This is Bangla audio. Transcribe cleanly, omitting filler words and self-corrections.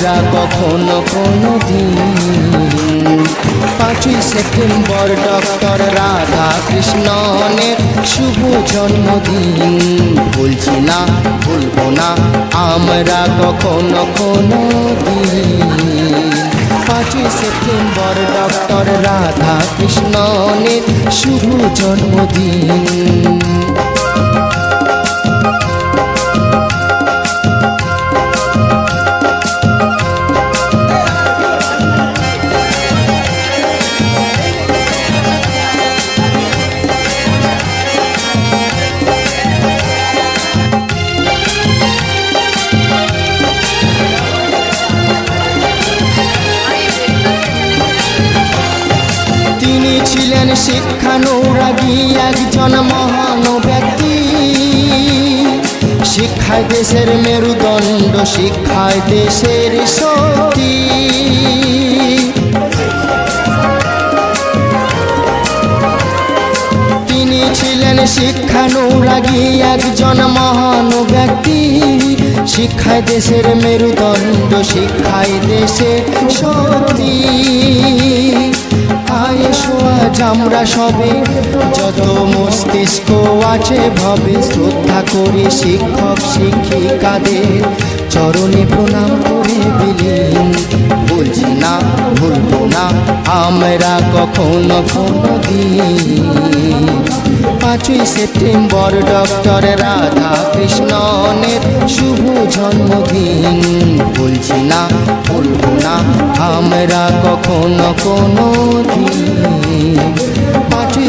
আমরা কখনো কোনো দিন। 5ই সেপ্টেম্বর ডক্টর রাধা কৃষ্ণনের শুভ জন্মদিন। ভুলছি না, ভুলবো না আমরা কখনো কোনো দিন। 5ই সেপ্টেম্বর ডক্টর রাধা কৃষ্ণনের শুভ জন্মদিন। তিনি ছিলেন শিক্ষানুরাগী একজন মহান ব্যক্তি। শিক্ষায় দেশের মেরুদণ্ড, শিক্ষায় দেশের শক্তি। তিনি ছিলেন শিক্ষানুরাগী একজন মহান ব্যক্তি। শিক্ষায় দেশের মেরুদণ্ড, শিক্ষায় দেশের শক্তি। আজ আমরা সবে যত মস্তিষ্ক আছে ভবে শ্রদ্ধা করি শিক্ষক শিক্ষিকাদের চরণে প্রণাম করে বিলীন। বলছি না, ভুলবো না আমরা কখনো কোনো দিন। 5ই সেপ্টেম্বর ডক্টর রাধা কৃষ্ণনের শুভ জন্মদিন। বলছি না, ভুলবো না আমরা কখনো কোনো দিন। 5ই